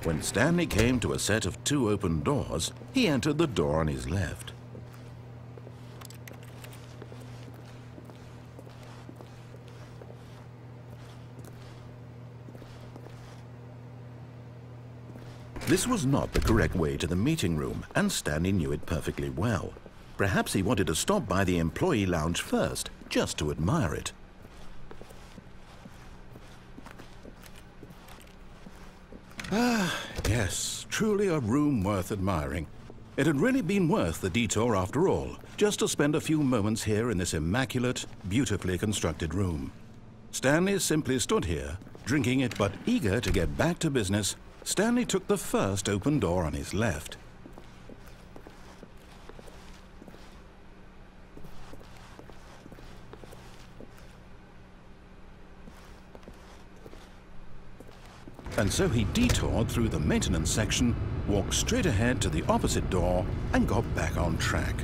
When Stanley came to a set of 2 open doors, he entered the door on his left. This was not the correct way to the meeting room, and Stanley knew it perfectly well. Perhaps he wanted to stop by the employee lounge first, just to admire it. Ah, yes, truly a room worth admiring. It had really been worth the detour after all, just to spend a few moments here in this immaculate, beautifully constructed room. Stanley simply stood here, drinking it but eager to get back to business. Stanley took the first open door on his left. And so he detoured through the maintenance section, walked straight ahead to the opposite door, and got back on track.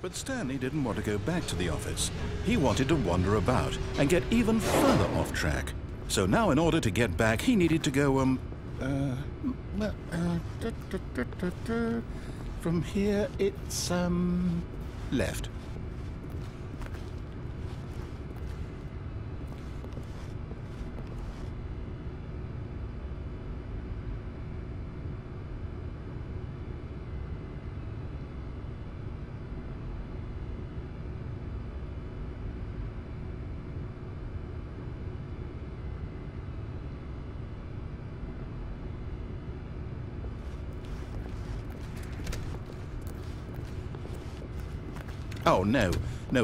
But Stanley didn't want to go back to the office. He wanted to wander about and get even further off track. So now in order to get back, he needed to go, from here it's, left. Oh, no,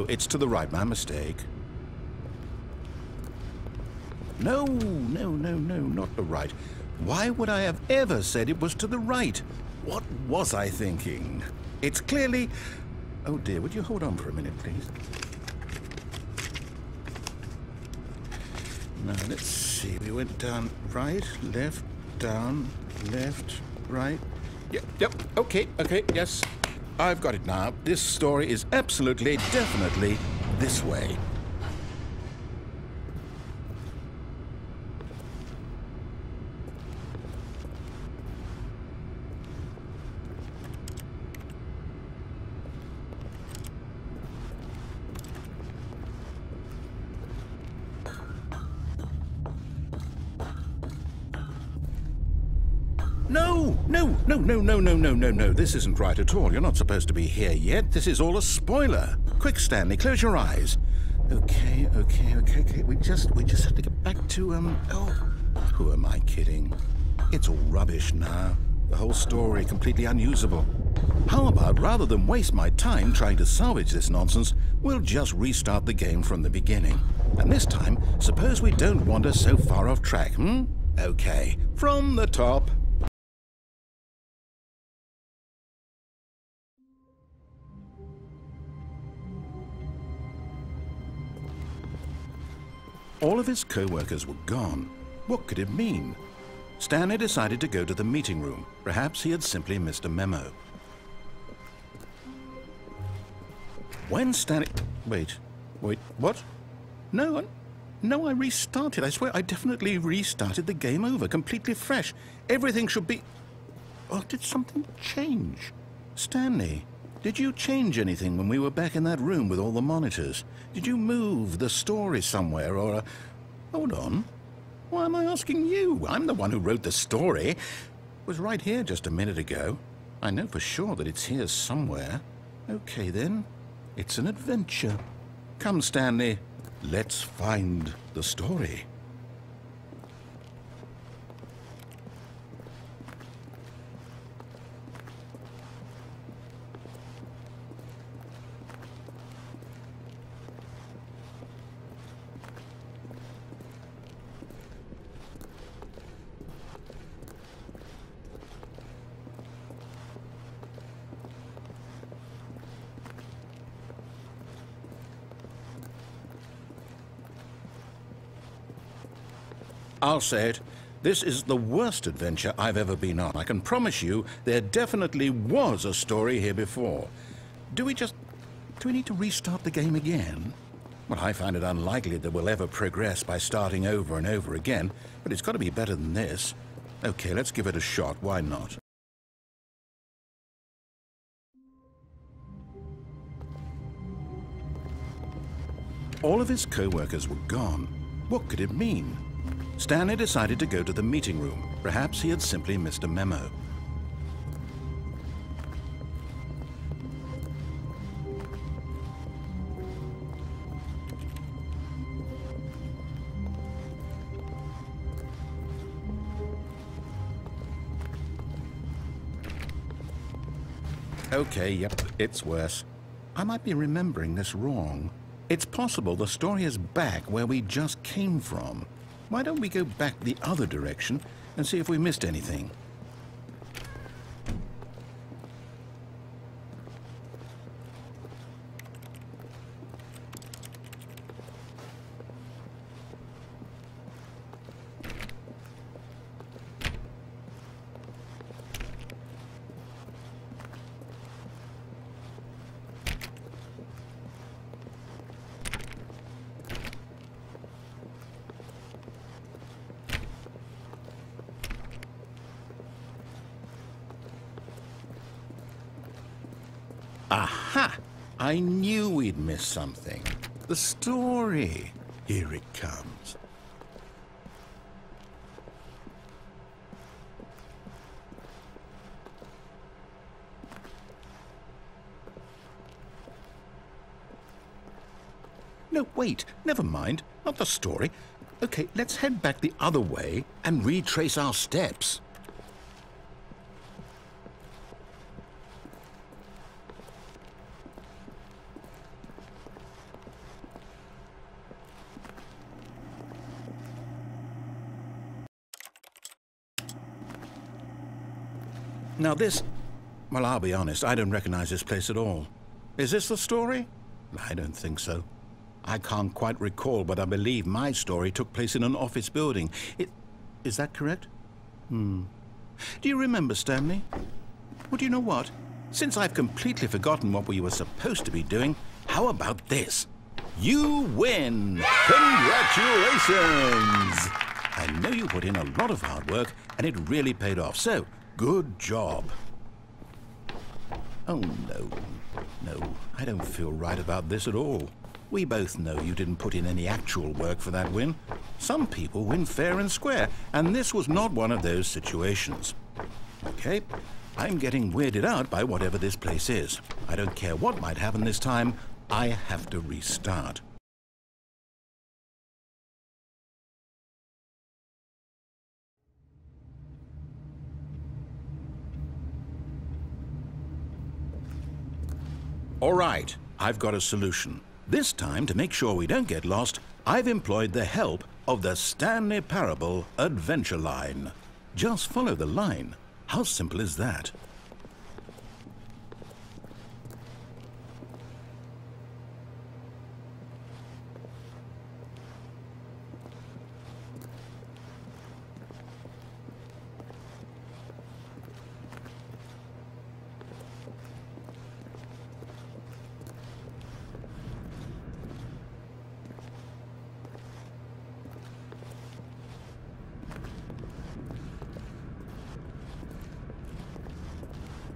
it's to the right, my mistake. No, not the right. Why would I have ever said it was to the right? What was I thinking? It's clearly... Oh dear, would you hold on for a minute, please? Now, let's see, we went down right, left, down, left, right. Yep, okay, yes. I've got it now. This story is absolutely, definitely this way. No. This isn't right at all. You're not supposed to be here yet. This is all a spoiler. Quick, Stanley, close your eyes. Okay. We just have to get back to, oh, who am I kidding? It's all rubbish now. The whole story completely unusable. How about, rather than waste my time trying to salvage this nonsense, we'll just restart the game from the beginning. And this time, suppose we don't wander so far off track, Okay, from the top. All of his co-workers were gone. What could it mean? Stanley decided to go to the meeting room. Perhaps he had simply missed a memo. When Stanley... Wait, what? No, I restarted. I swear I definitely restarted the game over, completely fresh. Everything should be... Oh, did something change? Stanley, did you change anything when we were back in that room with all the monitors? Did you move the story somewhere or... Hold on. Why am I asking you? I'm the one who wrote the story. It was right here just a minute ago. I know for sure that it's here somewhere. Okay, then. It's an adventure. Come, Stanley. Let's find the story. I'll say it. This is the worst adventure I've ever been on. I can promise you there definitely was a story here before. Do we need to restart the game again? Well, I find it unlikely that we'll ever progress by starting over and over again, but it's got to be better than this. Okay, let's give it a shot. Why not? All of his co-workers were gone. What could it mean? Stanley decided to go to the meeting room. Perhaps he had simply missed a memo. Okay, yep, it's worse. I might be remembering this wrong. It's possible the story is back where we just came from. Why don't we go back the other direction and see if we missed anything? Aha! I knew we'd missed something. The story. Here it comes. No, wait. Never mind. Not the story. Okay, let's head back the other way and retrace our steps. Now this... well, I'll be honest, I don't recognize this place at all. Is this the story? I don't think so. I can't quite recall, but I believe my story took place in an office building. Is that correct? Do you remember, Stanley? Well, do you know what? Since I've completely forgotten what we were supposed to be doing, how about this? You win! Congratulations! I know you put in a lot of hard work, and it really paid off, so... good job. Oh, no. No, I don't feel right about this at all. We both know you didn't put in any actual work for that win. Some people win fair and square, and this was not one of those situations. Okay, I'm getting weirded out by whatever this place is. I don't care what might happen this time. I have to restart. All right, I've got a solution. This time, to make sure we don't get lost, I've employed the help of the Stanley Parable Adventure Line. Just follow the line. How simple is that?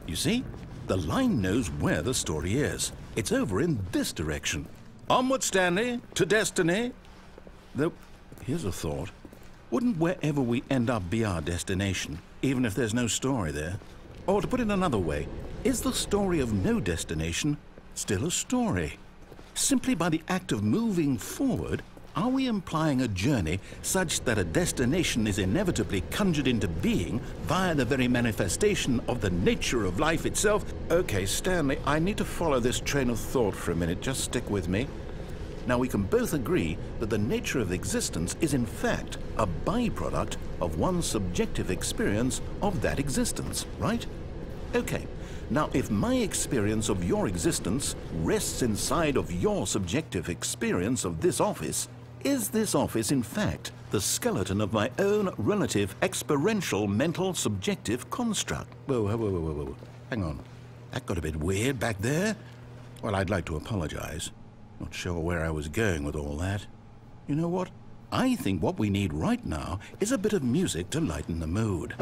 You see? The line knows where the story is. It's over in this direction. Onward, Stanley, to destiny. Though, here's a thought. Wouldn't wherever we end up be our destination, even if there's no story there? Or to put it another way, is the story of no destination still a story? Simply by the act of moving forward, are we implying a journey such that a destination is inevitably conjured into being via the very manifestation of the nature of life itself? Okay, Stanley, I need to follow this train of thought for a minute. Just stick with me. Now, we can both agree that the nature of existence is in fact a byproduct of one's subjective experience of that existence, right? Okay. Now, if my experience of your existence rests inside of your subjective experience of this office, Is this office, in fact, the skeleton of my own relative experiential mental subjective construct? Whoa, whoa, whoa, whoa, whoa. Hang on. That got a bit weird back there. Well, I'd like to apologize. Not sure where I was going with all that. You know what? I think what we need right now is a bit of music to lighten the mood.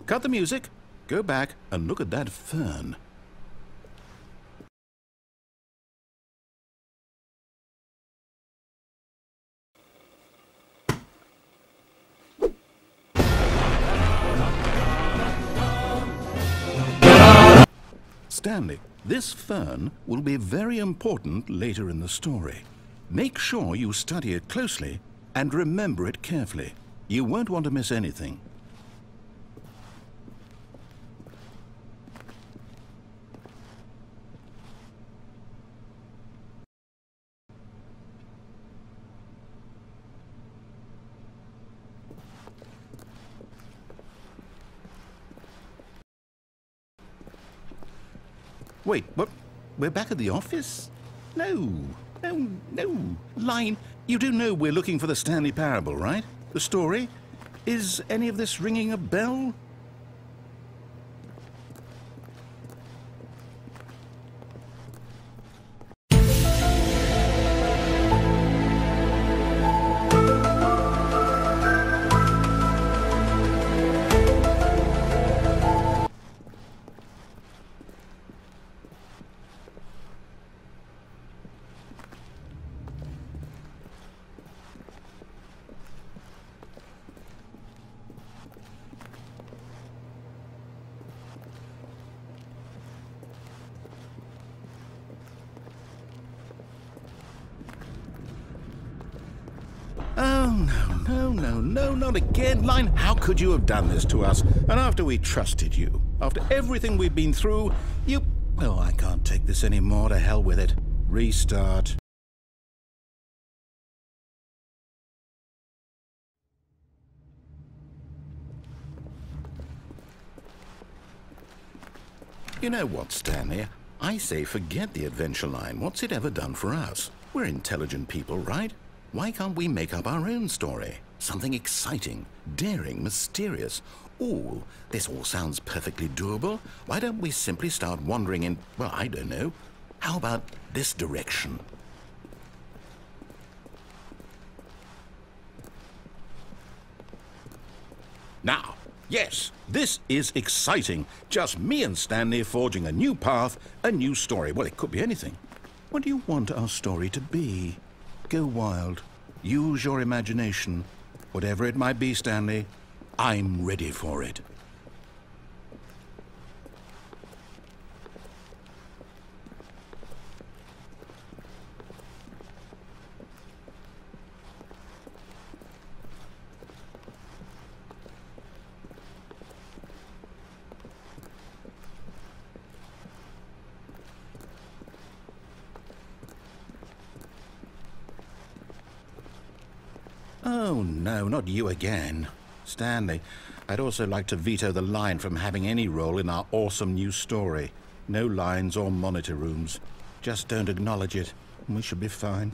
Cut the music, go back and look at that fern. Stanley, this fern will be very important later in the story. Make sure you study it closely and remember it carefully. You won't want to miss anything. Wait, what? We're back at the office? No. Line, you do know we're looking for the Stanley Parable, right? The story? Is any of this ringing a bell? No, not again. Line, how could you have done this to us? And after we trusted you, after everything we've been through, you... Oh, I can't take this anymore. To hell with it. Restart. You know what, Stanley? I say forget the adventure line. What's it ever done for us? We're intelligent people, right? Why can't we make up our own story? Something exciting, daring, mysterious. Ooh, this all sounds perfectly doable. Why don't we simply start wandering in, well, I don't know. How about this direction? Now, yes, this is exciting. Just me and Stanley forging a new path, a new story. Well, it could be anything. What do you want our story to be? Go wild. Use your imagination. Whatever it might be, Stanley, I'm ready for it. Oh, no, not you again. Stanley, I'd also like to veto the line from having any role in our awesome new story. No lines or monitor rooms. Just don't acknowledge it, and we should be fine.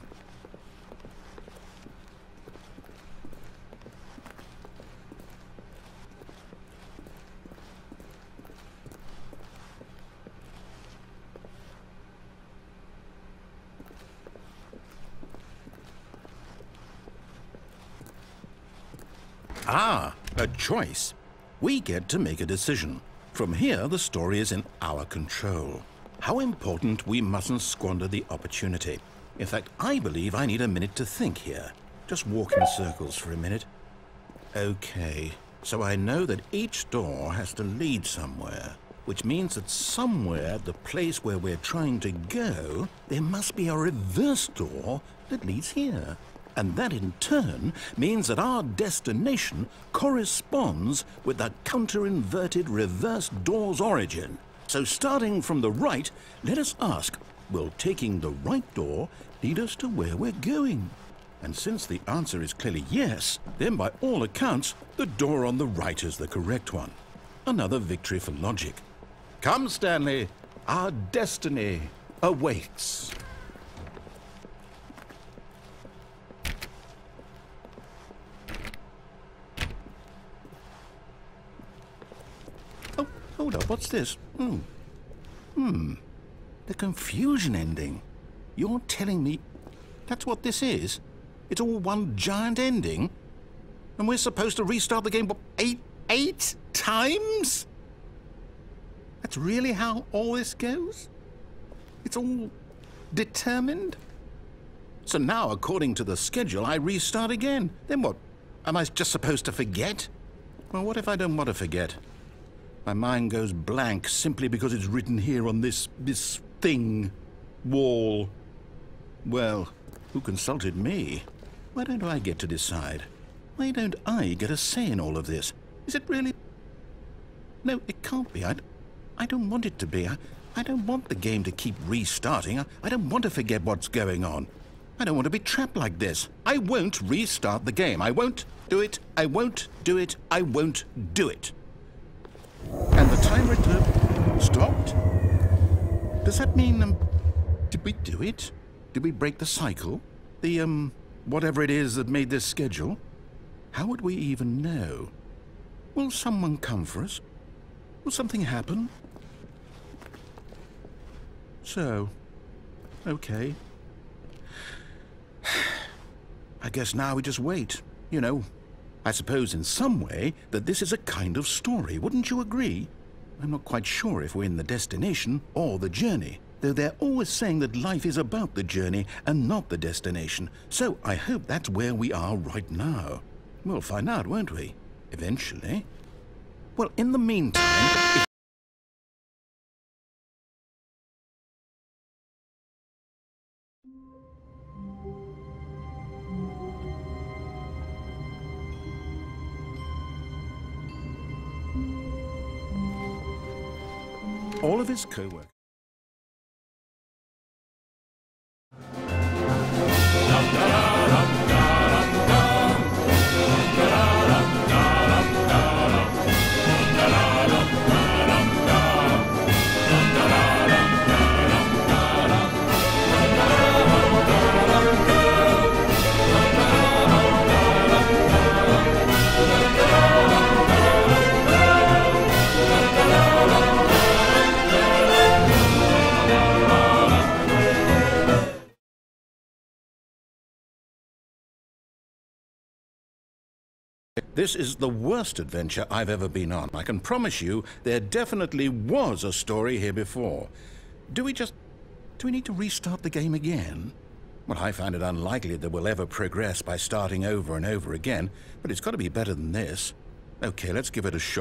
Ah, a choice. We get to make a decision. From here, the story is in our control. How important we mustn't squander the opportunity. In fact, I believe I need a minute to think here. Just walk in circles for a minute. Okay, so I know that each door has to lead somewhere, which means that somewhere, the place where we're trying to go, there must be a reverse door that leads here. And that in turn means that our destination corresponds with the counter-inverted reverse door's origin. So starting from the right, let us ask, will taking the right door lead us to where we're going? And since the answer is clearly yes, then by all accounts, the door on the right is the correct one. Another victory for logic. Come, Stanley, our destiny awaits. Hold up, what's this? The confusion ending. You're telling me that's what this is? It's all one giant ending? And we're supposed to restart the game, what, eight times? That's really how all this goes? It's all determined? So now, according to the schedule, I restart again. Then what? Am I just supposed to forget? Well, what if I don't want to forget? My mind goes blank simply because it's written here on this thing, wall. Well, who consulted me? Why don't I get to decide? Why don't I get a say in all of this? Is it really? No, it can't be. I don't want it to be. I don't want the game to keep restarting. I don't want to forget what's going on. I don't want to be trapped like this. I won't restart the game. I won't do it. I won't do it. I won't do it. And the timer stopped? Does that mean, did we do it? Did we break the cycle? The, whatever it is that made this schedule? How would we even know? Will someone come for us? Will something happen? So, okay. I guess now we just wait, you know. I suppose in some way that this is a kind of story, wouldn't you agree? I'm not quite sure if we're in the destination or the journey, though they're always saying that life is about the journey and not the destination, so I hope that's where we are right now. We'll find out, won't we? Eventually. Well, in the meantime... all of his co-workers. This is the worst adventure I've ever been on. I can promise you there definitely was a story here before. Do we need to restart the game again? Well, I find it unlikely that we'll ever progress by starting over and over again, but it's got to be better than this. Okay, let's give it a shot.